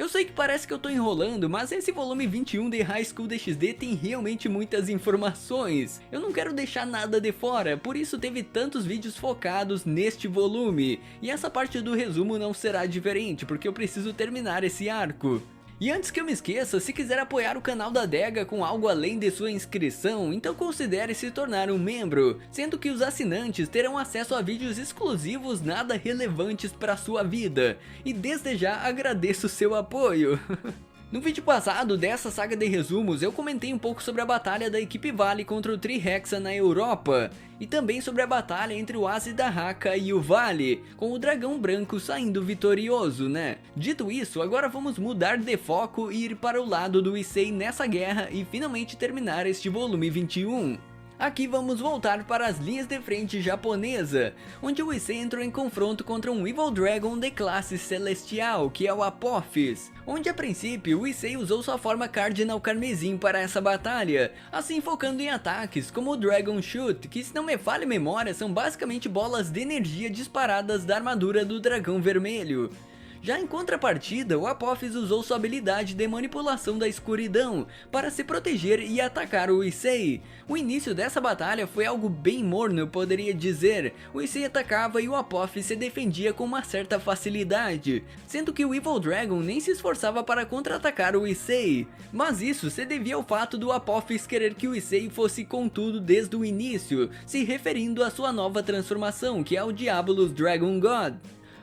Eu sei que parece que eu tô enrolando, mas esse volume 21 de High School DxD tem realmente muitas informações. Eu não quero deixar nada de fora, por isso teve tantos vídeos focados neste volume. E essa parte do resumo não será diferente, porque eu preciso terminar esse arco. E antes que eu me esqueça, se quiser apoiar o canal da Adega com algo além de sua inscrição, então considere se tornar um membro, sendo que os assinantes terão acesso a vídeos exclusivos nada relevantes para sua vida, e desde já agradeço seu apoio. No vídeo passado dessa saga de resumos, eu comentei um pouco sobre a batalha da equipe Vale contra o Tri-Hexa na Europa, e também sobre a batalha entre o Ace da Haka e o Vale, com o dragão branco saindo vitorioso, né? Dito isso, agora vamos mudar de foco e ir para o lado do Issei nessa guerra e finalmente terminar este volume 21. Aqui vamos voltar para as linhas de frente japonesa, onde o Issei entrou em confronto contra um Evil Dragon de classe celestial, que é o Apophis, onde a princípio o Issei usou sua forma Cardinal Carmesim para essa batalha, assim focando em ataques como o Dragon Shoot, que se não me falha a memória são basicamente bolas de energia disparadas da armadura do dragão vermelho. Já em contrapartida, o Apophis usou sua habilidade de manipulação da escuridão para se proteger e atacar o Issei. O início dessa batalha foi algo bem morno, eu poderia dizer. O Issei atacava e o Apophis se defendia com uma certa facilidade, sendo que o Evil Dragon nem se esforçava para contra-atacar o Issei. Mas isso se devia ao fato do Apophis querer que o Issei fosse com tudo desde o início, se referindo à sua nova transformação, que é o Diabolus Dragon God.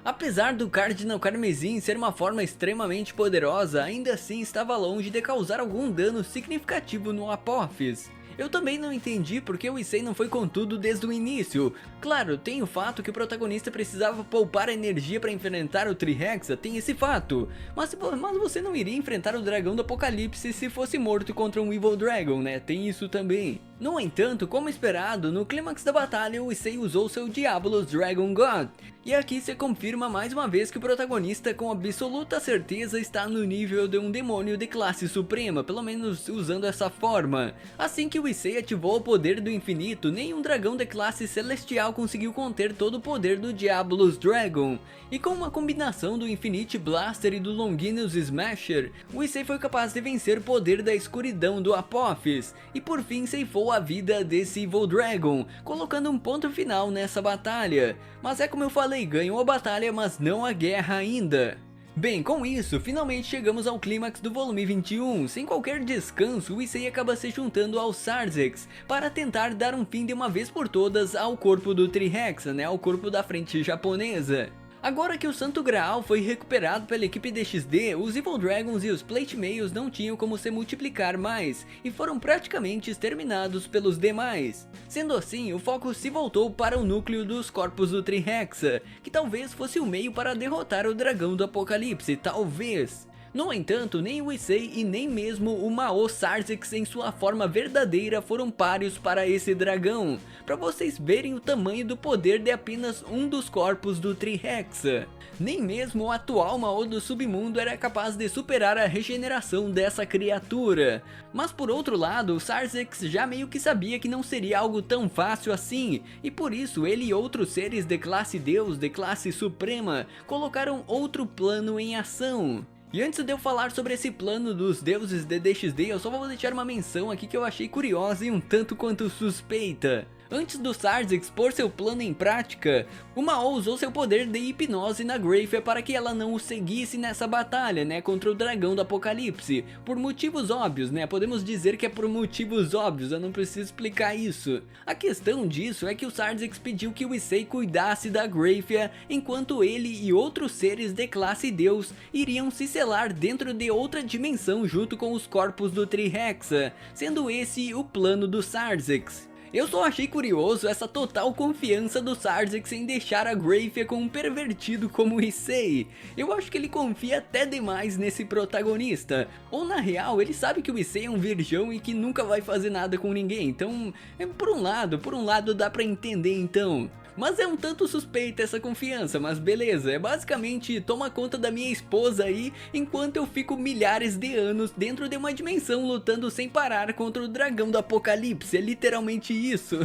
Apesar do Cardinal Carmesim ser uma forma extremamente poderosa, ainda assim estava longe de causar algum dano significativo no Apophis. Eu também não entendi porque o Issei não foi com tudo desde o início. Claro, tem o fato que o protagonista precisava poupar energia para enfrentar o Tri-Hexa, tem esse fato. Mas você não iria enfrentar o dragão do apocalipse se fosse morto contra um Evil Dragon, né? Tem isso também. No entanto, como esperado, no clímax da batalha o Issei usou seu Diabolus Dragon God. E aqui se confirma mais uma vez que o protagonista com absoluta certeza está no nível de um demônio de classe suprema, pelo menos usando essa forma. Assim que o Issei ativou o poder do infinito, nenhum dragão de classe celestial conseguiu conter todo o poder do Diabolus Dragon. E com uma combinação do Infinite Blaster e do Longinus Smasher, o Issei foi capaz de vencer o poder da escuridão do Apophis, e por fim ceifou a vida desse Evil Dragon, colocando um ponto final nessa batalha. Mas é como eu falei, ganhou a batalha, mas não a guerra ainda. Bem, com isso, finalmente chegamos ao clímax do volume 21, sem qualquer descanso o Issei acaba se juntando ao Sarzex, para tentar dar um fim de uma vez por todas ao corpo do Tri-Hexa, né, ao corpo da frente japonesa. Agora que o Santo Graal foi recuperado pela equipe DxD, os Evil Dragons e os Plate Mails não tinham como se multiplicar mais, e foram praticamente exterminados pelos demais. Sendo assim, o foco se voltou para o núcleo dos corpos do Tri-Hexa, que talvez fosse o meio para derrotar o dragão do apocalipse, talvez. No entanto, nem o Issei e nem mesmo o Mao Sarzex em sua forma verdadeira foram páreos para esse dragão, para vocês verem o tamanho do poder de apenas um dos corpos do Tri-Hexa. Nem mesmo o atual Mao do submundo era capaz de superar a regeneração dessa criatura. Mas por outro lado, o Sarzex já meio que sabia que não seria algo tão fácil assim, e por isso ele e outros seres de classe Deus, de classe Suprema, colocaram outro plano em ação. E antes de eu falar sobre esse plano dos deuses de DxD, eu só vou deixar uma menção aqui que eu achei curiosa e um tanto quanto suspeita. Antes do Sarzex pôr seu plano em prática, o Mao usou seu poder de hipnose na Grayfa para que ela não o seguisse nessa batalha, né, contra o dragão do apocalipse, por motivos óbvios, né, podemos dizer que é por motivos óbvios, eu não preciso explicar isso. A questão disso é que o Sarzex pediu que o Issei cuidasse da Grayfa, enquanto ele e outros seres de classe Deus iriam se selar dentro de outra dimensão junto com os corpos do Tri-Hexa, sendo esse o plano do Sarzex. Eu só achei curioso essa total confiança do Sarzex em deixar a Grayfa com um pervertido como o Issei. Eu acho que ele confia até demais nesse protagonista. Ou na real, ele sabe que o Issei é um virgão e que nunca vai fazer nada com ninguém. Então, por um lado dá pra entender então. Mas é um tanto suspeita essa confiança, mas beleza, é basicamente toma conta da minha esposa aí, enquanto eu fico milhares de anos dentro de uma dimensão lutando sem parar contra o dragão do apocalipse, é literalmente isso.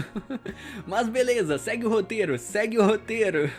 Mas beleza, segue o roteiro, segue o roteiro.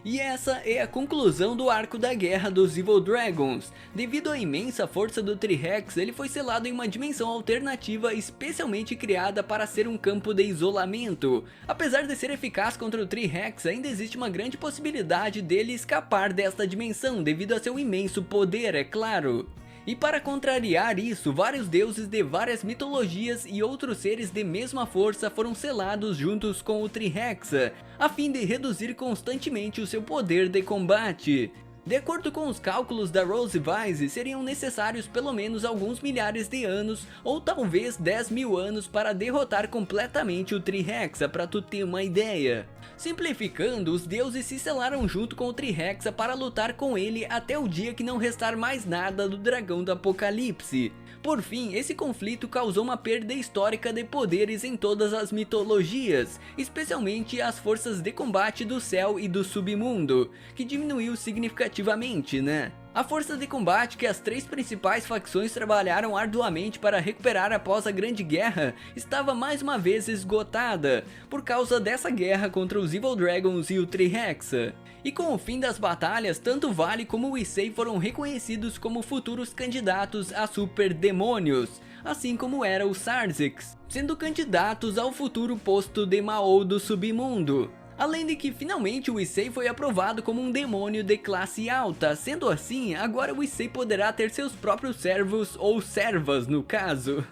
E essa é a conclusão do arco da Guerra dos Evil Dragons. Devido à imensa força do T-Rex, ele foi selado em uma dimensão alternativa especialmente criada para ser um campo de isolamento. Apesar de ser eficaz contra o T-Rex, ainda existe uma grande possibilidade dele escapar desta dimensão devido a seu imenso poder, é claro. E para contrariar isso, vários deuses de várias mitologias e outros seres de mesma força foram selados juntos com o T-Rex, a fim de reduzir constantemente o seu poder de combate. De acordo com os cálculos da Rose Wise, seriam necessários pelo menos alguns milhares de anos ou talvez 10.000 anos para derrotar completamente o T-Rex, para tu ter uma ideia. Simplificando, os deuses se selaram junto com o T-Rex para lutar com ele até o dia que não restar mais nada do dragão do Apocalipse. Por fim, esse conflito causou uma perda histórica de poderes em todas as mitologias, especialmente as forças de combate do céu e do submundo, que diminuiu significativamente, né? A força de combate que as três principais facções trabalharam arduamente para recuperar após a Grande Guerra estava mais uma vez esgotada, por causa dessa guerra contra os Evil Dragons e o T-Rex. E com o fim das batalhas, tanto Vale como o Issei foram reconhecidos como futuros candidatos a super demônios, assim como era o Sarzix, sendo candidatos ao futuro posto de Mao do submundo. Além de que finalmente o Issei foi aprovado como um demônio de classe alta, sendo assim, agora o Issei poderá ter seus próprios servos ou servas no caso.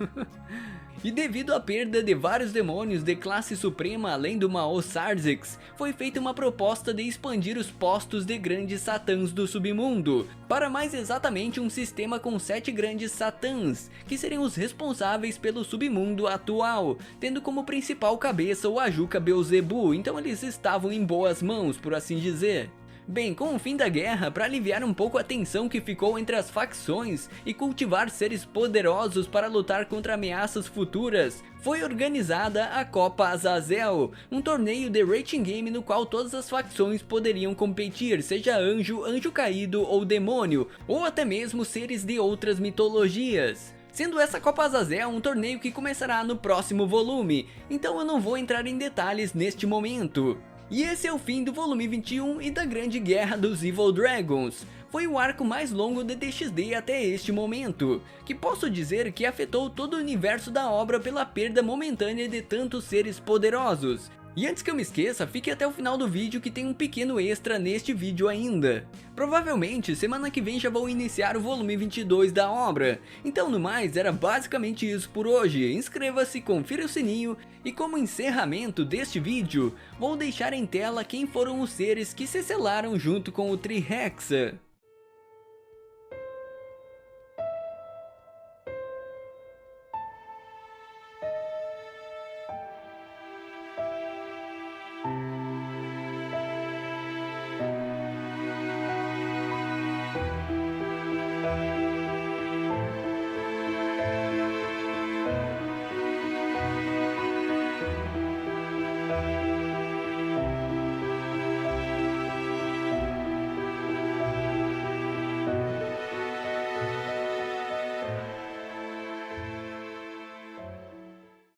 E devido à perda de vários demônios de classe suprema além do Mao Sarzix, foi feita uma proposta de expandir os postos de grandes satãs do submundo, para mais exatamente um sistema com 7 grandes satãs, que seriam os responsáveis pelo submundo atual, tendo como principal cabeça o Ajuka Beelzebub, então eles estavam em boas mãos, por assim dizer. Bem, com o fim da guerra, para aliviar um pouco a tensão que ficou entre as facções e cultivar seres poderosos para lutar contra ameaças futuras, foi organizada a Copa Azazel, um torneio de rating game no qual todas as facções poderiam competir, seja anjo, anjo caído ou demônio, ou até mesmo seres de outras mitologias. Sendo essa Copa Azazel um torneio que começará no próximo volume, então eu não vou entrar em detalhes neste momento. E esse é o fim do volume 21 e da Grande Guerra dos Evil Dragons. Foi o arco mais longo de DXD até este momento, que posso dizer que afetou todo o universo da obra pela perda momentânea de tantos seres poderosos. E antes que eu me esqueça, fique até o final do vídeo que tem um pequeno extra neste vídeo ainda. Provavelmente semana que vem já vou iniciar o volume 22 da obra. Então no mais, era basicamente isso por hoje. Inscreva-se, confira o sininho e como encerramento deste vídeo, vou deixar em tela quem foram os seres que se selaram junto com o T-Rex.